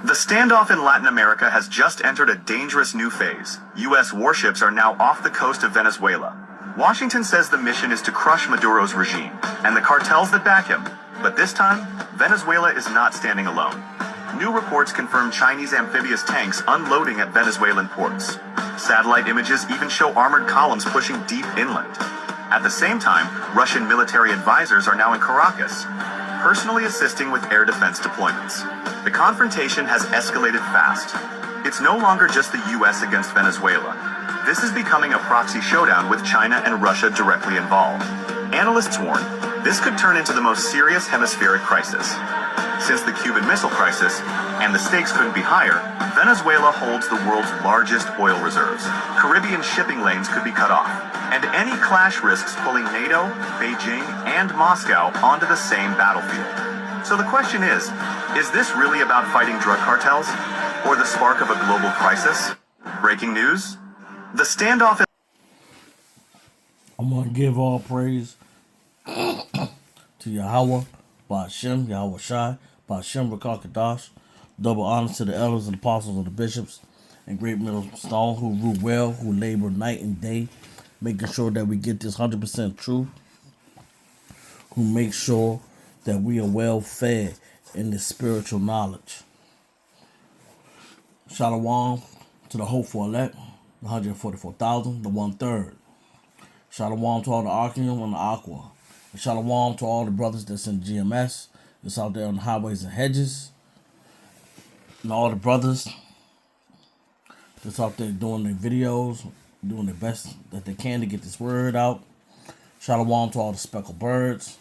The standoff in Latin America has just entered a dangerous new phase. U.S. warships are now off the coast of Venezuela. Washington says the mission is to crush Maduro's regime and the cartels that back him. But this time, Venezuela is not standing alone. New reports confirm Chinese amphibious tanks unloading at Venezuelan ports. Satellite images even show armored columns pushing deep inland. At the same time, Russian military advisors are now in Caracas, personally assisting with air defense deployments. The confrontation has escalated fast. It's no longer just the U.S. against Venezuela. This is becoming a proxy showdown with China and Russia directly involved. Analysts warn this could turn into the most serious hemispheric crisis. Since the Cuban Missile Crisis, and the stakes couldn't be higher, Venezuela holds the world's largest oil reserves. Caribbean shipping lanes could be cut off, and any clash risks pulling NATO, Beijing, and Moscow onto the same battlefield. So the question is this really about fighting drug cartels, or the spark of a global crisis? Breaking news: the standoff is... I'm going to give all praise to Yahweh, Ba'ashem, Yahweh Shai, Ba'ashem, Rakakadash. Double honor to the elders and apostles and the bishops and great middle stone who rule well, who labor night and day, making sure that we get this 100% truth, who make sure that we are well fed in this spiritual knowledge. Shalom to the hopeful elect, the 144,000, the 1/3. Shalom to all the Archangel and the Aqua. And shalom to all the brothers that's in GMS, that's out there on the highways and hedges. And all the brothers that's out there doing their videos, doing their best that they can to get this word out. Shalom to all the speckled birds.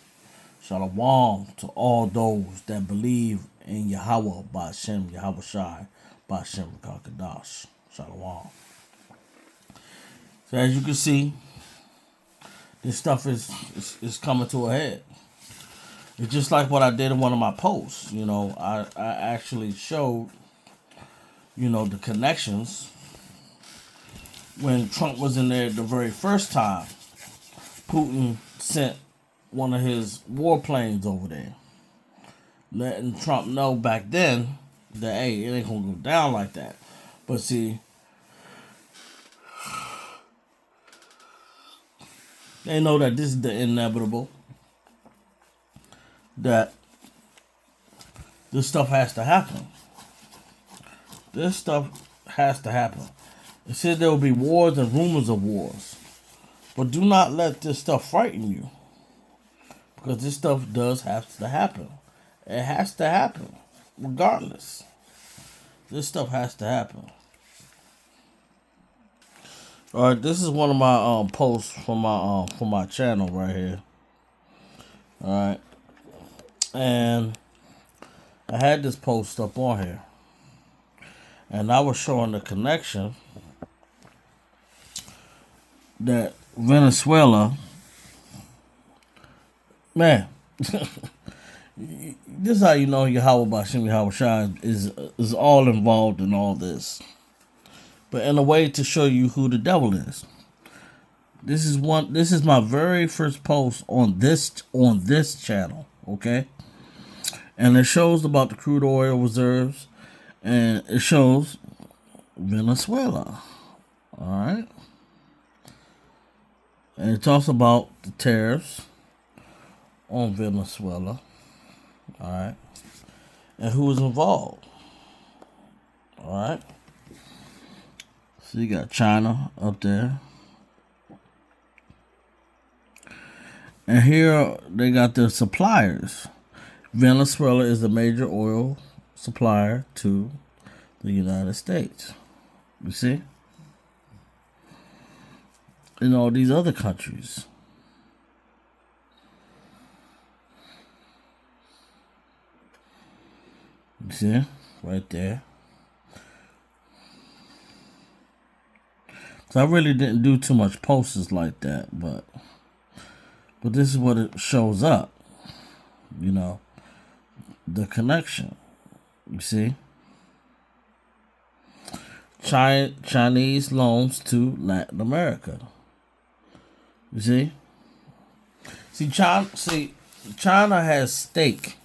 Shalom to all those that believe in Yahweh, Ba'ashem, Yahweh Shai, Ba'ashem, Rakakadash. Shalom. So as you can see, this stuff is coming to a head. It's just like what I did in one of my posts. You know, I actually showed, you know, the connections when Trump was in there the very first time. Putin sent one of his warplanes over there, letting Trump know back then that, hey, it ain't gonna go down like that. But see, they know that this is the inevitable, that this stuff has to happen. This stuff has to happen. It said there will be wars and rumors of wars. But do not let this stuff frighten you. Because this stuff does have to happen. It has to happen. Regardless. This stuff has to happen. Alright, this is one of my posts from my channel right here. Alright. And I had this post up on here. And I was showing the connection that Venezuela, man, this is how you know Yahweh Ba'ashem Yahweh Shai is all involved in all this. But in a way to show you who the devil is. This is my very first post on this channel, okay? And it shows about the crude oil reserves, and it shows Venezuela. Alright? And it talks about the tariffs on Venezuela. Alright? And who is involved. Alright? So you got China up there. And here they got their suppliers. Venezuela is a major oil supplier to the United States. You see? In all these other countries. You see? Right there. So I really didn't do too much posters like that, but this is what it shows up. You know, the connection. You see? Chinese loans to Latin America. You see? China has stake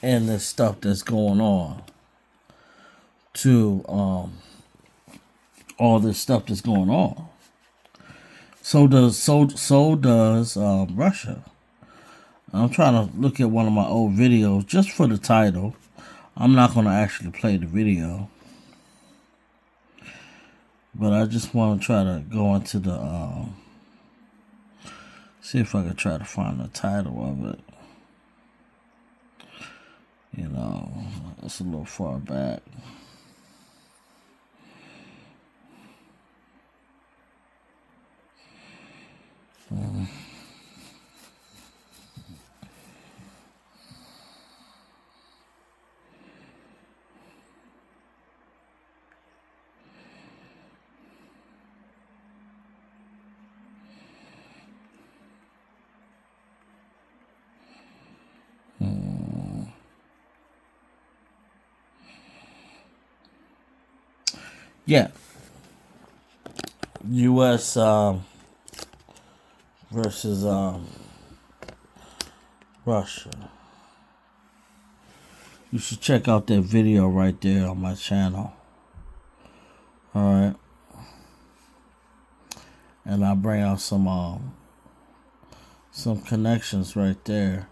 in this stuff that's going on. to all this stuff that's going on. So does Russia. I'm trying to look at one of my old videos just for the title. I'm not going to actually play the video, but I just want to try to go into the see if I can try to find the title of it. You know, it's a little far back. Yeah. U.S. Versus Russia. You should check out that video right there on my channel. Alright. And I'll bring out some connections right there.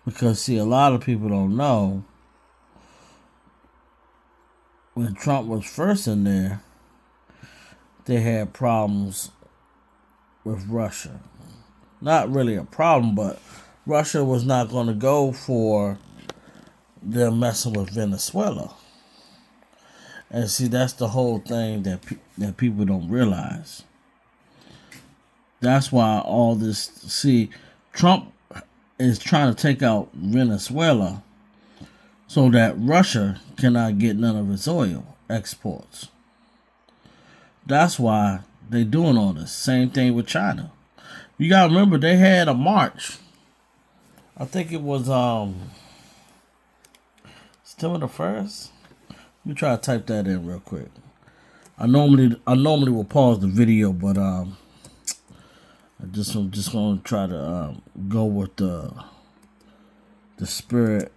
Because see, a lot of people don't know, when Trump was first in there, they had problems with Russia. Not really a problem, but Russia was not going to go for them messing with Venezuela. And see, that's the whole thing that people don't realize. That's why all this, see, Trump is trying to take out Venezuela so that Russia cannot get none of its oil exports. That's why they doing all this. Same thing with China. You gotta remember, they had a march. I think it was September the 1st. Let me try to type that in real quick. I normally will pause the video, but I'm just gonna try to go with the spirit.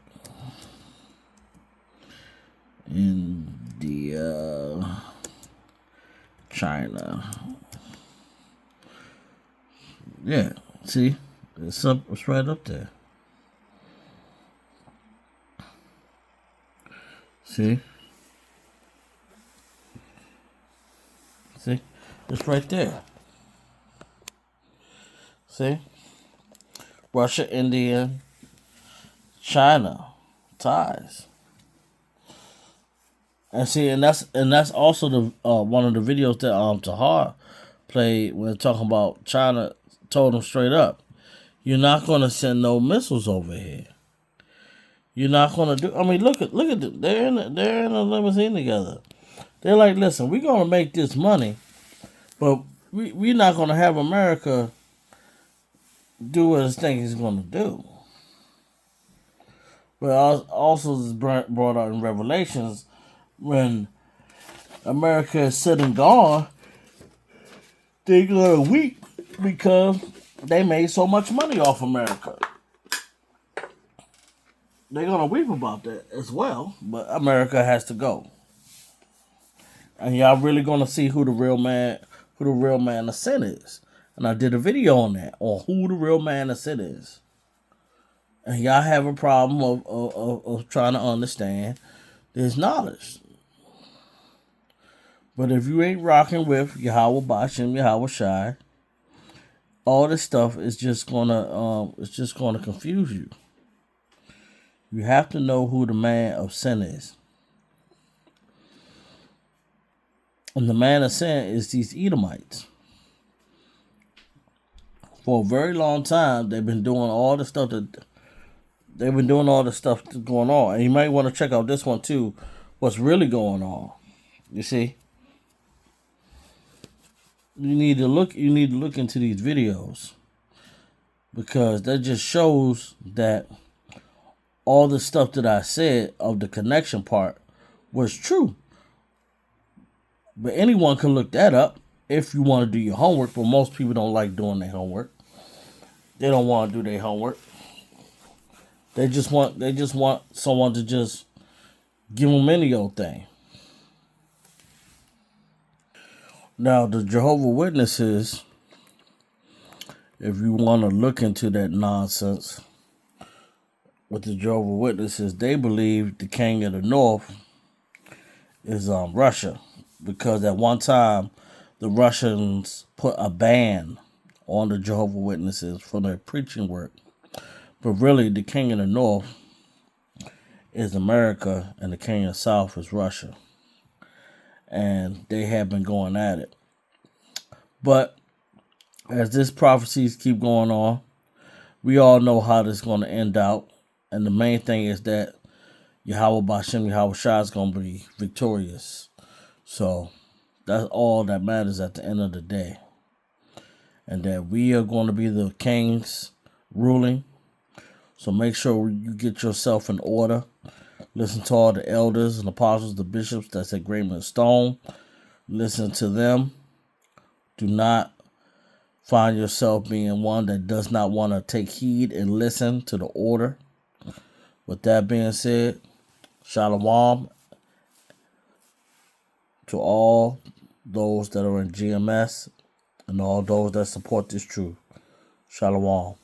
India, China. Yeah, see, it's right up there. See, it's right there. See, Russia, India, China ties. And see, and that's also the one of the videos that Tahar played when talking about China. Told him straight up, you're not gonna send no missiles over here. You're not gonna do. I mean, look at them. They're in a limousine together. They're like, listen, we're gonna make this money, but we're not gonna have America do what it's thinking it's gonna do. But also is brought out in Revelations, when America is sitting gone, they're gonna weep because they made so much money off America. They're gonna weep about that as well, but America has to go. And y'all really gonna see who the real man of sin is. And I did a video on that, on who the real man of sin is. And y'all have a problem of trying to understand this knowledge. But if you ain't rocking with Yahweh Bashem, Yahweh Shai, all this stuff is just gonna confuse you. You have to know who the man of sin is. And the man of sin is these Edomites. For a very long time, they've been doing all the stuff that's going on. And you might want to check out this one too, what's really going on. You see? You need to look into these videos, because that just shows that all the stuff that I said of the connection part was true. But anyone can look that up if you want to do your homework, but most people don't like doing their homework. They don't want to do their homework. They just want someone to just Give them any old thing. Now, the Jehovah Witnesses, if you want to look into that nonsense with the Jehovah Witnesses, they believe the king of the north is Russia, because at one time the Russians put a ban on the Jehovah Witnesses for their preaching work. But really, the king of the north is America, and the king of the south is Russia. And they have been going at it. But as this prophecies keep going on, we all know how this is going to end out. And the main thing is that Yahweh Bashem, Yahweh Shai is going to be victorious. So that's all that matters at the end of the day. And that we are going to be the kings ruling. So make sure you get yourself in order. Listen to all the elders and apostles, the bishops that's at Grayman Stone. Listen to them. Do not find yourself being one that does not want to take heed and listen to the order. With that being said, Shalom to all those that are in GMS and all those that support this truth. Shalom.